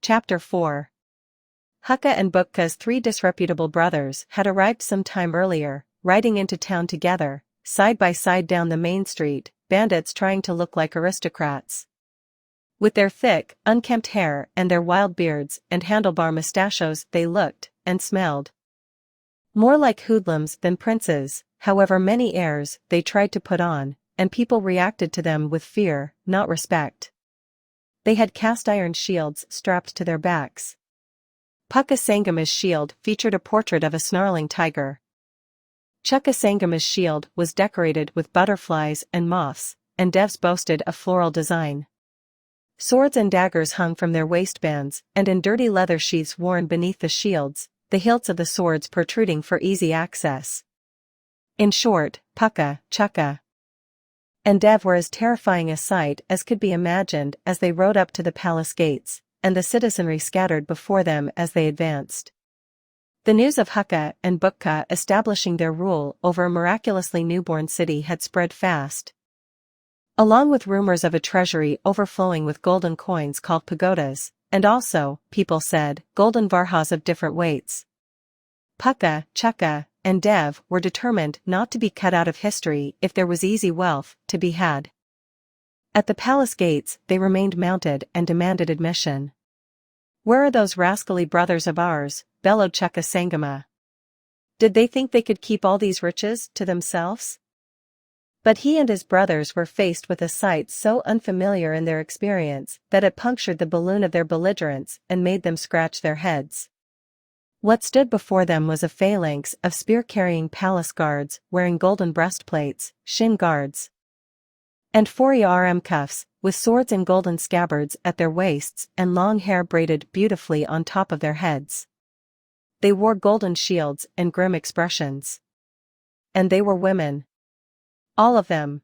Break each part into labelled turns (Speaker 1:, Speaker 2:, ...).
Speaker 1: Chapter 4. Hukka and Bukka's three disreputable brothers had arrived some time earlier, riding into town together, side by side down the main street, bandits trying to look like aristocrats. With their thick, unkempt hair and their wild beards and handlebar mustachios, they looked, and smelled, more like hoodlums than princes, however many airs they tried to put on, and people reacted to them with fear, not respect. They had cast-iron shields strapped to their backs. Pukka Sangama's shield featured a portrait of a snarling tiger. Chukka Sangama's shield was decorated with butterflies and moths, and Dev's boasted a floral design. Swords and daggers hung from their waistbands, and in dirty leather sheaths worn beneath the shields, the hilts of the swords protruding for easy access. In short, Pukka, Chukka, and Dev were as terrifying a sight as could be imagined as they rode up to the palace gates, and the citizenry scattered before them as they advanced. The news of Hukka and Bukka establishing their rule over a miraculously newborn city had spread fast, along with rumors of a treasury overflowing with golden coins called pagodas, and also, people said, golden varhas of different weights. Pukka, Chukka, and Dev were determined not to be cut out of history if there was easy wealth to be had. At the palace gates they remained mounted and demanded admission. "Where are those rascally brothers of ours?" bellowed Chukka Sangama. "Did they think they could keep all these riches to themselves?" But he and his brothers were faced with a sight so unfamiliar in their experience that it punctured the balloon of their belligerence and made them scratch their heads. What stood before them was a phalanx of spear-carrying palace guards wearing golden breastplates, shin guards, and 4 cuffs, with swords in golden scabbards at their waists and long hair braided beautifully on top of their heads. They wore golden shields and grim expressions. And they were women. All of them.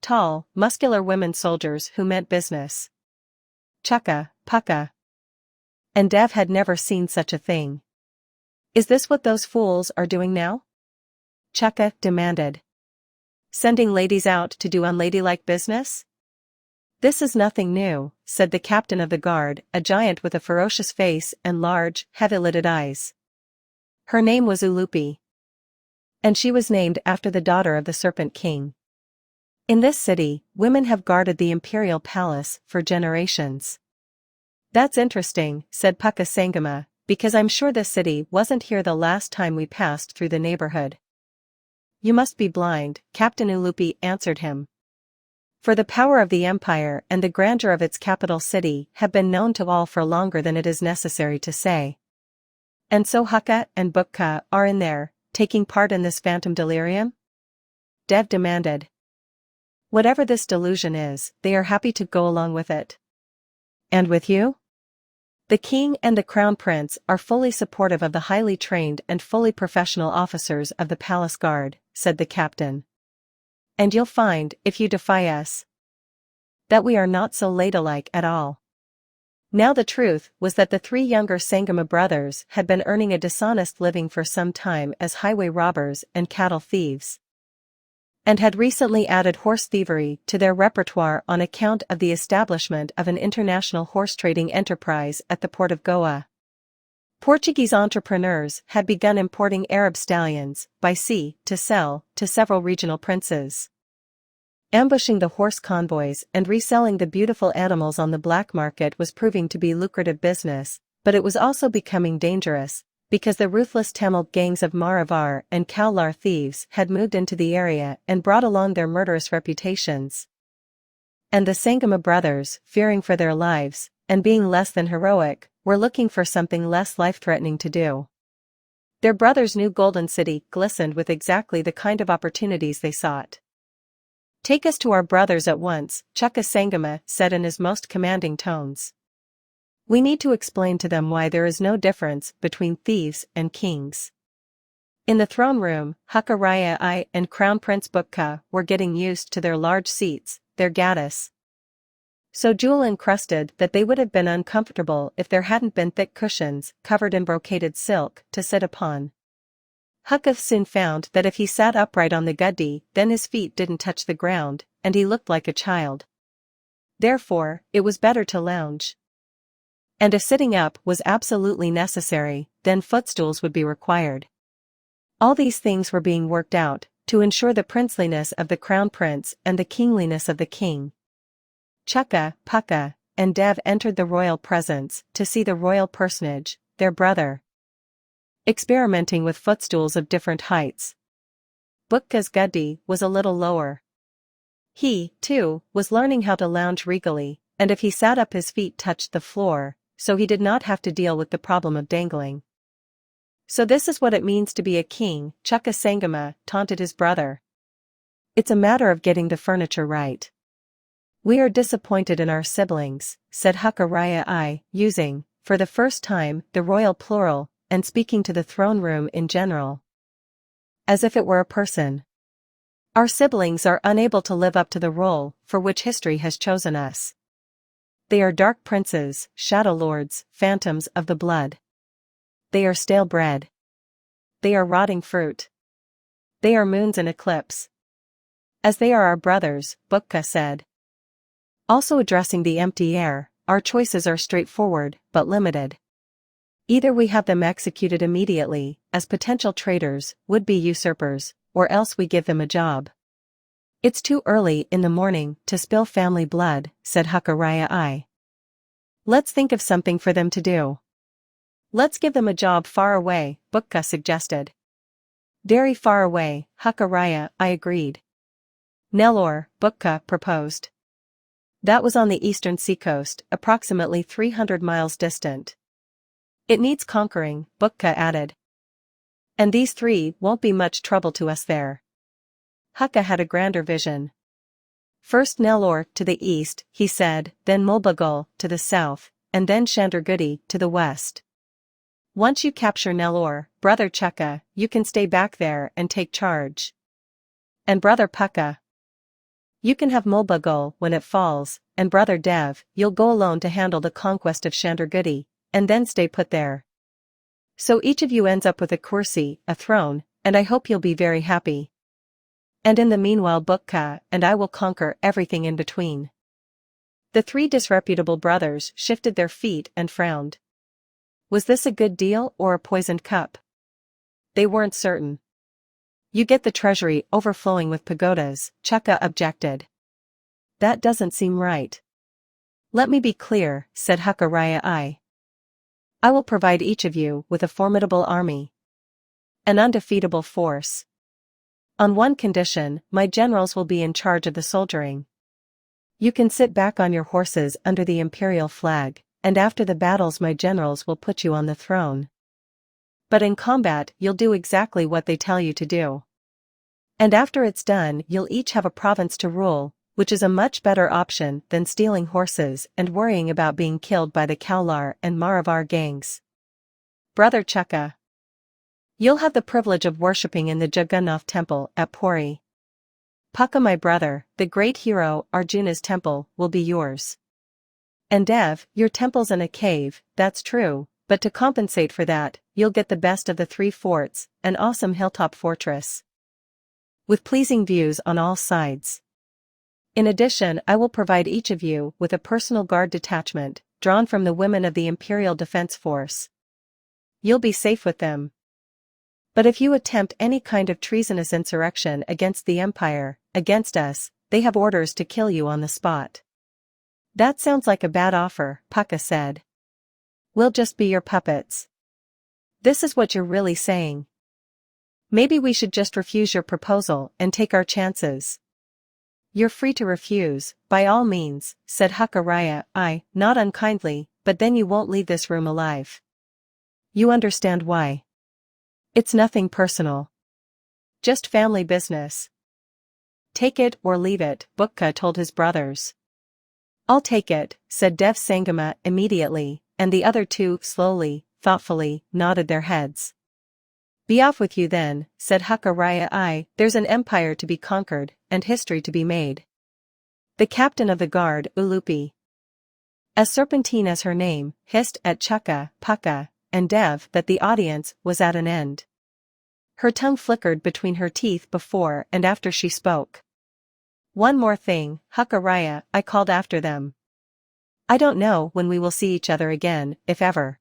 Speaker 1: Tall, muscular women soldiers who meant business. Chukka, Pukka, and Dev had never seen such a thing. "Is this what those fools are doing now?" Chukka demanded. "Sending ladies out to do unladylike business?" "This is nothing new," said the captain of the guard, a giant with a ferocious face and large, heavy-lidded eyes. Her name was Ulupi, and she was named after the daughter of the Serpent King. "In this city, women have guarded the imperial palace for generations." "That's interesting," said Pukka Sangama, "because I'm sure this city wasn't here the last time we passed through the neighborhood." "You must be blind," Captain Ulupi answered him. "For the power of the empire and the grandeur of its capital city have been known to all for longer than it is necessary to say." "And so Hukka and Bukka are in there, taking part in this phantom delirium?" Dev demanded. "Whatever this delusion is, they are happy to go along with it." "And with you?" "The king and the crown prince are fully supportive of the highly trained and fully professional officers of the palace guard," said the captain. "And you'll find, if you defy us, that we are not so ladylike at all." Now the truth was that the three younger Sangama brothers had been earning a dishonest living for some time as highway robbers and cattle thieves, and had recently added horse thievery to their repertoire on account of the establishment of an international horse-trading enterprise at the port of Goa. Portuguese entrepreneurs had begun importing Arab stallions by sea to sell to several regional princes. Ambushing the horse convoys and reselling the beautiful animals on the black market was proving to be lucrative business, but it was also becoming dangerous, because the ruthless Tamil gangs of Maravar and Kaular thieves had moved into the area and brought along their murderous reputations. And the Sangama brothers, fearing for their lives, and being less than heroic, were looking for something less life-threatening to do. Their brothers' new golden city glistened with exactly the kind of opportunities they sought. "Take us to our brothers at once," Chukka Sangama said in his most commanding tones. "We need to explain to them why there is no difference between thieves and kings." In the throne room, Hukka Raya I and Crown Prince Bukka were getting used to their large seats, their gaddis, so jewel-encrusted that they would have been uncomfortable if there hadn't been thick cushions, covered in brocaded silk, to sit upon. Hukka soon found that if he sat upright on the guddi, then his feet didn't touch the ground, and he looked like a child. Therefore, it was better to lounge. And if sitting up was absolutely necessary, then footstools would be required. All these things were being worked out, to ensure the princeliness of the crown prince and the kingliness of the king. Chukka, Pucka, and Dev entered the royal presence to see the royal personage, their brother, experimenting with footstools of different heights. Bukka's guddi was a little lower. He, too, was learning how to lounge regally, and if he sat up his feet touched the floor, so he did not have to deal with the problem of dangling. So this is what it means to be a king, Chukka Sangama taunted his brother. It's a matter of getting the furniture right. We are disappointed in our siblings, said Hakaraya I, using, for the first time, the royal plural, and speaking to the throne room in general, as if it were a person. Our siblings are unable to live up to the role for which history has chosen us. They are dark princes, shadow lords, phantoms of the blood. They are stale bread. They are rotting fruit. They are moons in eclipse. As they are our brothers, Bukka said. Also addressing the empty air, our choices are straightforward, but limited. Either we have them executed immediately, as potential traitors, would-be usurpers, or else we give them a job. It's too early in the morning to spill family blood, said Hakaraya I. Let's think of something for them to do. Let's give them a job far away, Bukka suggested. Very far away, Hakaraya I agreed. Nellore, Bukka proposed. That was on the eastern seacoast, approximately 300 miles distant. It needs conquering, Bukka added. And these three won't be much trouble to us there. Hakka had a grander vision. First Nellore to the east, he said, then Mulbagal to the south, and then Chandragudi to the west. Once you capture Nellore, Brother Chukka, you can stay back there and take charge. And Brother Pucka, you can have Mulbagal when it falls, and Brother Dev, you'll go alone to handle the conquest of Chandragudi, and then stay put there. So each of you ends up with a kursi, a throne, and I hope you'll be very happy. And in the meanwhile Bukka and I will conquer everything in between. The three disreputable brothers shifted their feet and frowned. Was this a good deal or a poisoned cup? They weren't certain. You get the treasury overflowing with pagodas, Chukka objected. That doesn't seem right. Let me be clear, said Hakaraya I. I will provide each of you with a formidable army. An undefeatable force. On one condition, my generals will be in charge of the soldiering. You can sit back on your horses under the imperial flag, and after the battles my generals will put you on the throne. But in combat you'll do exactly what they tell you to do. And after it's done you'll each have a province to rule, which is a much better option than stealing horses and worrying about being killed by the Kaular and Maravar gangs. Brother Chukka, you'll have the privilege of worshipping in the Jagannath temple at Puri. Pucka my brother, the great hero Arjuna's temple, will be yours. And Dev, your temple's in a cave, that's true, but to compensate for that, you'll get the best of the three forts, an awesome hilltop fortress, with pleasing views on all sides. In addition, I will provide each of you with a personal guard detachment, drawn from the women of the Imperial Defense Force. You'll be safe with them. But if you attempt any kind of treasonous insurrection against the Empire, against us, they have orders to kill you on the spot. That sounds like a bad offer, Pucka said. We'll just be your puppets. This is what you're really saying. Maybe we should just refuse your proposal and take our chances. You're free to refuse, by all means, said Hakaraya I, not unkindly, but then you won't leave this room alive. You understand why. It's nothing personal. Just family business. Take it or leave it, Bukka told his brothers. I'll take it, said Dev Sangama immediately, and the other two, slowly, thoughtfully, nodded their heads. Be off with you then, said Hakaraya I, there's an empire to be conquered, and history to be made. The captain of the guard, Ulupi, as serpentine as her name, hissed at Chukka, Pucka, and Dev that the audience was at an end. Her tongue flickered between her teeth before and after she spoke. One more thing, Hakaraya, I called after them. I don't know when we will see each other again, if ever.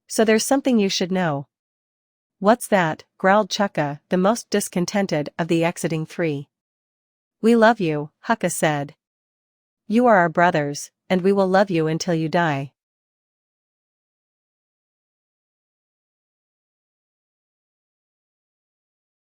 Speaker 1: So there's something you should know. What's that? Growled Chukka, the most discontented of the exiting three. We love you, Hukka said. You are our brothers, and we will love you until you die.